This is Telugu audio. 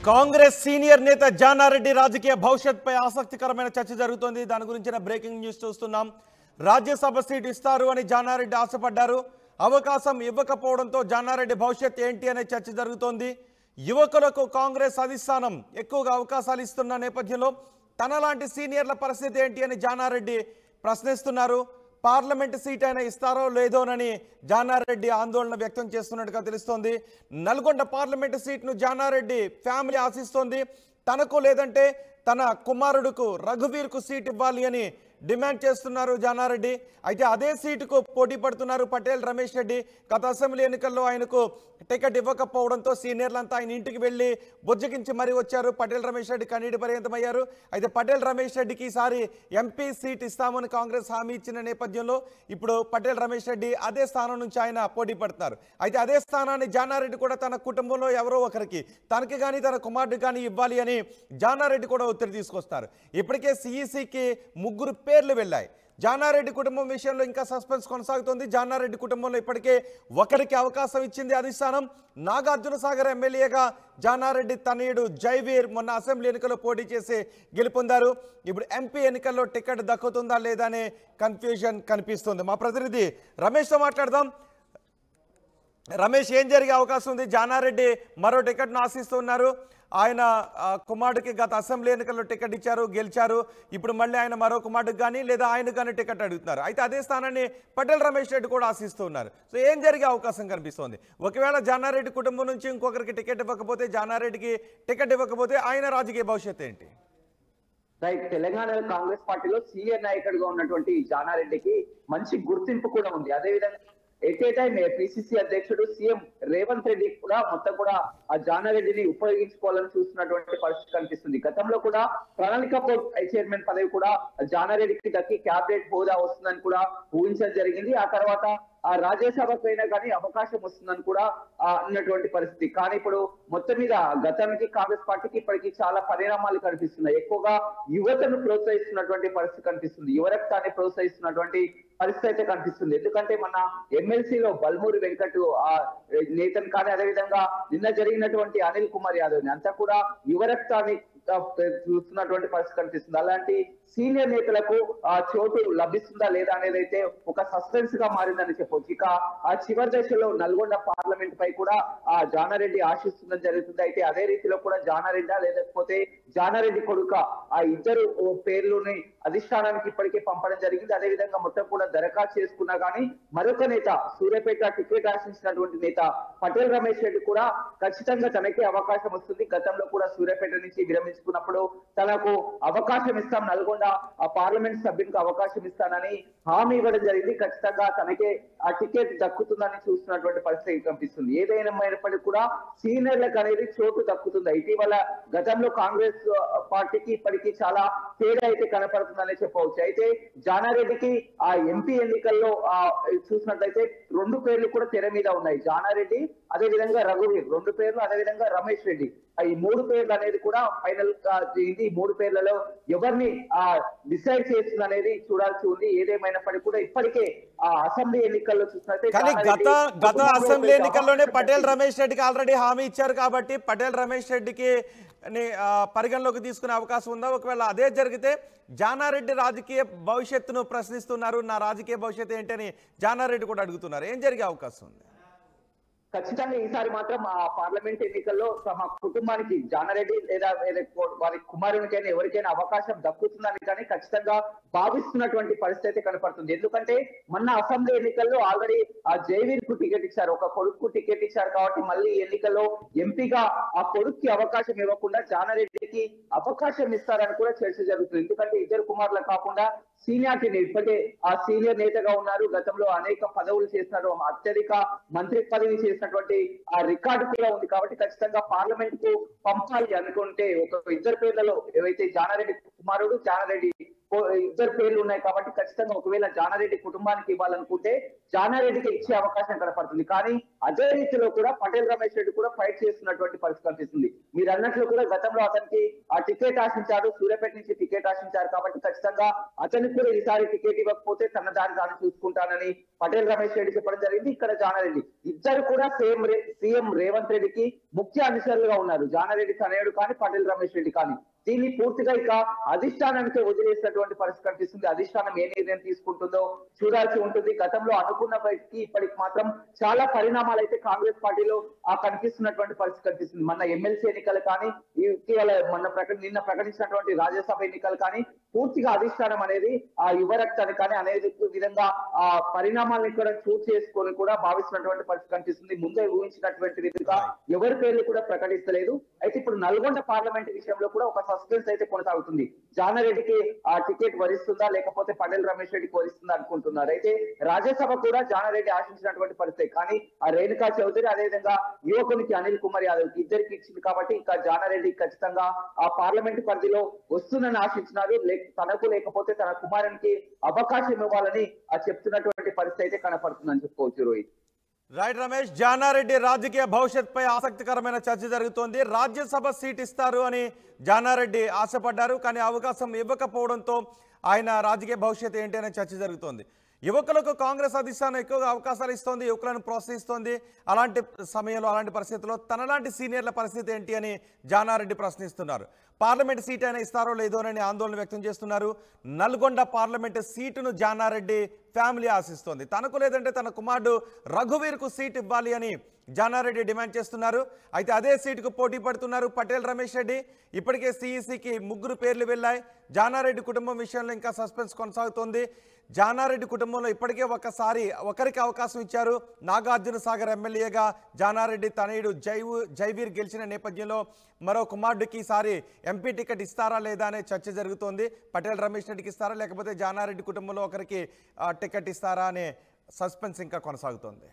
కాంగ్రెస్ సీనియర్ నేత జానారెడ్డి రాజకీయ భవిష్యత్తుపై ఆసక్తికరమైన చర్చ జరుగుతోంది. దాని గురించిన బ్రేకింగ్ న్యూస్ చూస్తున్నాం. రాజ్యసభ సీటు ఇస్తారు అని జానారెడ్డి ఆశపడ్డారు. అవకాశం ఇవ్వకపోవడంతో జానారెడ్డి భవిష్యత్ ఏంటి అనే చర్చ జరుగుతోంది. యువకులకు కాంగ్రెస్ అధిష్టానం ఎక్కువగా అవకాశాలు ఇస్తున్న నేపథ్యంలో తనలాంటి సీనియర్ల పరిస్థితి ఏంటి అని జానారెడ్డి ప్రశ్నిస్తున్నారు. పార్లమెంటు సీట్ అయినా ఇస్తారో లేదోనని జానారెడ్డి ఆందోళన వ్యక్తం చేస్తున్నట్టుగా తెలుస్తోంది. నల్గొండ పార్లమెంటు సీట్ను జానారెడ్డి ఫ్యామిలీ ఆశిస్తోంది. తనకు లేదంటే తన కుమారుడుకు రఘువీర్కు సీట్ ఇవ్వాలి అని డిమాండ్ చేస్తున్నారు జానారెడ్డి. అయితే అదే సీటుకు పోటీ పడుతున్నారు పటేల్ రమేష్ రెడ్డి. గత అసెంబ్లీ ఎన్నికల్లో ఆయనకు టికెట్ ఇవ్వకపోవడంతో సీనియర్లంతా ఆయన ఇంటికి వెళ్ళి బుజ్జగించి మరీ వచ్చారు. పటేల్ రమేష్ రెడ్డి కన్నీటి పర్యంతమయ్యారు. అయితే పటేల్ రమేష్ రెడ్డికి ఈసారి ఎంపీ సీట్ ఇస్తామని కాంగ్రెస్ హామీ ఇచ్చిన నేపథ్యంలో ఇప్పుడు పటేల్ రమేష్ రెడ్డి అదే స్థానం నుంచి ఆయన పోటీ పడుతున్నారు. అయితే అదే స్థానాన్ని జానారెడ్డి కూడా తన కుటుంబంలో ఎవరో ఒకరికి, తనకి కానీ తన కుమారుడికి కానీ ఇవ్వాలి అని జానారెడ్డి కూడా ఒత్తిడి తీసుకొస్తారు. ఇప్పటికే సిఈసికి 3 పేర్లు వెళ్ళాయి. జానారెడ్డి కుటుంబం విషయంలో ఇంకా సస్పెన్స్ కొనసాగుతోంది. జానారెడ్డి కుటుంబంలో ఇప్పటికే ఒకరికి అవకాశం ఇచ్చింది అధిష్టానం. నాగార్జున సాగర్ ఎమ్మెల్యేగా జానారెడ్డి తనయుడు జైవీర్ మొన్న అసెంబ్లీ ఎన్నికల్లో పోటీ చేసి గెలుపొందారు. ఇప్పుడు ఎంపీ ఎన్నికల్లో టికెట్ దక్కుతుందా లేదా అనే కన్ఫ్యూజన్ కనిపిస్తుంది. మా ప్రతినిధి రమేష్తో మాట్లాడదాం. రమేష్, ఏం జరిగే అవకాశం ఉంది? జానారెడ్డి మరో టికెట్ను ఆశిస్తున్నారు. ఆయన కుమారుడికి గత అసెంబ్లీ ఎన్నికల్లో టికెట్ ఇచ్చారు, గెలిచారు. ఇప్పుడు మళ్ళీ ఆయన మరో కుమారుడికి కానీ లేదా ఆయన కానీ టికెట్ అడుగుతున్నారు. అయితే అదే స్థానాన్ని పటేల్ రమేష్ రెడ్డి కూడా ఆశిస్తున్నారు. సో ఏం జరిగే అవకాశం కనిపిస్తోంది? ఒకవేళ జానారెడ్డి కుటుంబం నుంచి ఇంకొకరికి టికెట్ ఇవ్వకపోతే, జానారెడ్డికి టికెట్ ఇవ్వకపోతే ఆయన రాజకీయ భవిష్యత్తు ఏంటి? రైట్. తెలంగాణలో కాంగ్రెస్ పార్టీలో సీనియర్ నాయకుడిగా ఉన్నటువంటి జానారెడ్డికి మంచి గుర్తింపు కూడా ఉంది. అదేవిధంగా ఎట్ ఏ టైం పిసిసి అధ్యక్షుడు సీఎం రేవంత్ రెడ్డి కూడా మొత్తం కూడా ఆ జానారెడ్డిని ఉపయోగించుకోవాలని చూస్తున్నటువంటి పరిస్థితి కనిపిస్తుంది. గతంలో కూడా ప్రణాళిక బోర్డు చైర్మన్ పదవి కూడా జానారెడ్డికి దక్కి క్యాబినెట్ హోదా వస్తుందని కూడా ఊహించడం జరిగింది. ఆ తర్వాత ఆ రాజ్యసభకు అయినా కానీ అవకాశం వస్తుందని కూడా అన్నటువంటి పరిస్థితి. కానీ ఇప్పుడు మొత్తం మీద గతానికి కాంగ్రెస్ పార్టీకి ఇప్పటికీ చాలా పరిణామాలు కనిపిస్తున్నాయి. ఎక్కువగా యువతను ప్రోత్సహిస్తున్నటువంటి పరిస్థితి కనిపిస్తుంది. యువరక్తాన్ని ప్రోత్సహిస్తున్నటువంటి పరిస్థితి అయితే కనిపిస్తుంది. ఎందుకంటే మన ఎమ్మెల్సీలో బల్మూరి వెంకట్ ఆ నేతను కానీ, అదేవిధంగా నిన్న జరిగినటువంటి అనిల్ కుమార్ యాదవ్ ని అంతా కూడా యువరక్తాన్ని చూస్తున్నటువంటి పరిస్థితి కనిపిస్తుంది. అలాంటి సీనియర్ నేతలకు ఆ చోటు లభిస్తుందా లేదా అనేది అయితే ఒక సస్పెన్స్ గా మారిందని చెప్పొచ్చు. ఇక ఆ చివరి దశలో నల్గొండ పార్లమెంట్ పై కూడా ఆ జానారెడ్డి ఆశిస్తుందని జరుగుతుంది. అయితే అదే రీతిలో కూడా జానారెడ్డి లేకపోతే జానారెడ్డి కొడుక ఆ ఇద్దరు పేర్లుని అధిష్టానానికి ఇప్పటికే పంపడం జరిగింది. అదేవిధంగా మొత్తం కూడా దరఖాస్తు చేసుకున్నా కానీ మరొక నేత, సూర్యాపేట టికెట్ ఆశించినటువంటి నేత పటేల్ రమేష్ రెడ్డి కూడా ఖచ్చితంగా తనకే అవకాశం వస్తుంది. గతంలో కూడా సూర్యాపేట నుంచి విరమించుకున్నప్పుడు తనకు అవకాశం ఇస్తాం, నల్గొండ ఆ పార్లమెంట్ సభ్యునికి అవకాశం ఇస్తానని హామీ ఇవ్వడం జరిగింది. ఖచ్చితంగా తనకే ఆ టికెట్ దక్కుతుందని చూస్తున్నటువంటి పరిస్థితి కనిపిస్తుంది. ఏదైనప్పటికీ కూడా సీనియర్లకు అనేది చోటు దక్కుతుంది. ఇటీవల గతంలో కాంగ్రెస్ పార్టీకి ఇప్పటికీ చాలా తేడా అయితే కనపడుతుందని చెప్పవచ్చు. అయితే జానారెడ్డికి ఆ ఎంపీ ఎన్నికల్లో చూసినట్లయితే 2 పేర్లు కూడా తెర మీద ఉన్నాయి. జానారెడ్డి, అదేవిధంగా రఘువీర్ 2 పేర్లు, అదేవిధంగా రమేష్ రెడ్డి. ఈ 3 పేర్లు అనేది కూడా ఫైనల్ ఇది 3 పేర్లలో ఎవరిని డిసైడ్ చేస్తుంది అనేది చూడాల్సి ఉంది. ఏదేమైనప్పటికీ కూడా ఇప్పటికే ఆ అసెంబ్లీ ఎన్నికల్లో చూసినట్లయితే గత అసెంబ్లీ ఎన్నికల్లోనే పటేల్ రమేష్ రెడ్డికి ఆల్రెడీ హామీ ఇచ్చారు కాబట్టి పటేల్ రమేష్ రెడ్డికి పరిగణలోకి తీసుకునే అవకాశం ఉందా? ఒకవేళ అదే జరిగితే జానారెడ్డి రాజకీయ భవిష్యత్తును ప్రశ్నిస్తున్నారు. నా రాజకీయ భవిష్యత్తు ఏంటని జానారెడ్డి కూడా అడుగుతున్నారు. ఏం జరిగే అవకాశం ఉంది? ఖచ్చితంగా ఈసారి మాత్రం ఆ పార్లమెంట్ ఎన్నికల్లో తమ కుటుంబానికి జానారెడ్డి లేదా వారి కుమారునికైనా ఎవరికైనా అవకాశం దక్కుతుందని కానీ ఖచ్చితంగా భావిస్తున్నటువంటి పరిస్థితి కనపడుతుంది. ఎందుకంటే మొన్న అసెంబ్లీ ఎన్నికల్లో ఆల్రెడీ ఆ జైవీర్ కు టికెట్ ఇచ్చారు, ఒక కొడుకు టికెట్ ఇచ్చారు. కాబట్టి మళ్ళీ ఎన్నికల్లో ఎంపీగా ఆ కొడుక్కి అవకాశం ఇవ్వకుండా జానారెడ్డికి అవకాశం ఇస్తారని కూడా చర్చ జరుగుతుంది. ఎందుకంటే ఇద్దరు కుమారులు కాకుండా సీనియారిటీని ఇప్పటికే ఆ సీనియర్ నేతగా ఉన్నారు. గతంలో అనేక పదవులు చేస్తున్నారు, అత్యధిక మంత్రి పదవి చేసినటువంటి ఆ రికార్డు కూడా ఉంది. కాబట్టి ఖచ్చితంగా పార్లమెంట్ కు పంపాలి అనుకుంటే ఒక 2 పేర్లలో ఏవైతే జానారెడ్డి కుమారుడు, జానారెడ్డి ఇద్దరు పేర్లు ఉన్నాయి కాబట్టి ఖచ్చితంగా ఒకవేళ జానారెడ్డి కుటుంబానికి ఇవ్వాలనుకుంటే జానారెడ్డికి ఇచ్చే అవకాశం కనపడుతుంది. కానీ అదే రీతిలో కూడా పటేల్ రమేష్ రెడ్డి కూడా ఫైట్ చేస్తున్నటువంటి పరిస్థితి కనిపిస్తుంది. మీరు అన్నట్లు కూడా గతంలో అతనికి ఆ టికెట్ ఆశించారు, సూర్యాపేట నుంచి టికెట్ ఆశించారు కాబట్టి ఖచ్చితంగా అతనికి కూడా ఈసారి టికెట్ ఇవ్వకపోతే తన దారి తాను చూసుకుంటానని పటేల్ రమేష్ రెడ్డి చెప్పడం జరిగింది. ఇక్కడ జానారెడ్డి ఇద్దరు కూడా సీఎం రేవంత్ రెడ్డికి ముఖ్య అనుచరులుగా ఉన్నారు. జానారెడ్డి తనయుడు కానీ పటేల్ రమేష్ రెడ్డి కానీ దీన్ని పూర్తిగా ఇక అధిష్టానానికి వదిలేసినటువంటి పరిస్థితి కనిపిస్తుంది. అధిష్టానం ఏ నిర్ణయం తీసుకుంటుందో చూడాల్సి ఉంటుంది. గతంలో అనుకున్న బయటికి ఇప్పటికి మాత్రం చాలా పరిణామాలు అయితే కాంగ్రెస్ పార్టీలో కనిపిస్తున్నటువంటి పరిస్థితి కనిపిస్తుంది. మన ఎమ్మెల్సీ ఎన్నికలు కానీ ఇటీవల నిన్న ప్రకటించినటువంటి రాజ్యసభ ఎన్నికలు కానీ పూర్తిగా అధిష్టానం అనేది ఆ యువరక్తాన్ని కానీ అనేది విధంగా ఆ పరిణామాలను కూడా చూస్ చేసుకొని కూడా భావిస్తున్నటువంటి పరిస్థితి కనిపిస్తుంది. ముందే ఊహించినటువంటి విధంగా ఎవరి పేర్లు కూడా ప్రకటిస్తలేదు. అయితే ఇప్పుడు నల్గొండ పార్లమెంట్ విషయంలో కూడా ఒక సస్పెన్స్ అయితే కొనసాగుతుంది. జానారెడ్డికి ఆ టికెట్ వరిస్తుందా లేకపోతే పటేల్ రమేష్ రెడ్డికి వరిస్తుందా అనుకుంటున్నారు. అయితే రాజ్యసభ కూడా జానారెడ్డి ఆశించినటువంటి పరిస్థితి కానీ ఆ రేణుకా చౌదరి అదేవిధంగా యువకునికి అనిల్ కుమార్ యాదవ్ ఇద్దరికి ఇచ్చింది కాబట్టి ఇక జానారెడ్డి ఖచ్చితంగా ఆ పార్లమెంట్ పరిధిలో వస్తుందని ఆశించినారు. తనకు లేకపోతే తన కుమారునికి అవకాశం ఇవ్వాలని చెప్తున్నటువంటి పరిస్థితి అయితే కనపడుతుందని చెప్పుకోవచ్చు. రోహిత్ రైట్ రమేష్, జానారెడ్డి రాజకీయ భవిష్యత్పై ఆసక్తికరమైన చర్చ జరుగుతోంది. రాజ్యసభ సీట్ ఇస్తారు అని జానారెడ్డి ఆశపడ్డారు, కానీ అవకాశం ఇవ్వకపోవడంతో ఆయన రాజకీయ భవిష్యత్తు ఏంటి అనే చర్చ జరుగుతోంది. యువకులకు కాంగ్రెస్ అధిష్టానం ఎక్కువగా అవకాశాలు ఇస్తోంది, యువకులను ప్రోత్సహిస్తోంది. అలాంటి సమయంలో అలాంటి పరిస్థితుల్లో తనలాంటి సీనియర్ల పరిస్థితి ఏంటి అని జానారెడ్డి ప్రశ్నిస్తున్నారు. పార్లమెంట్ సీట్ అయినా ఇస్తారో లేదోనని ఆందోళన వ్యక్తం చేస్తున్నారు. నల్గొండ పార్లమెంట్ సీటును జానారెడ్డి ఫ్యామిలీ ఆశిస్తోంది. తనకు లేదంటే తన కుమారుడు రఘువీర్కు సీట్ ఇవ్వాలి అని జానారెడ్డి డిమాండ్ చేస్తున్నారు. అయితే అదే సీటుకు పోటీ పడుతున్నారు పటేల్ రమేష్ రెడ్డి. ఇప్పటికే సిఈసికి 3 పేర్లు వెళ్ళాయి. జానారెడ్డి కుటుంబం విషయంలో ఇంకా సస్పెన్స్ కొనసాగుతోంది. జానారెడ్డి కుటుంబంలో ఇప్పటికే ఒకరికి అవకాశం ఇచ్చారు. నాగార్జున సాగర్ ఎమ్మెల్యేగా జానారెడ్డి తనయుడు జైవీర్ గెలిచిన నేపథ్యంలో మరో కుమారుడికి ఈసారి ఎంపీ టికెట్ ఇస్తారా లేదా అనే చర్చ జరుగుతోంది. పటేల్ రమేష్ రెడ్డికి ఇస్తారా లేకపోతే జానారెడ్డి కుటుంబంలో ఒకరికి టికెట్ ఇస్తారా అనే సస్పెన్స్ ఇంకా కొనసాగుతోంది.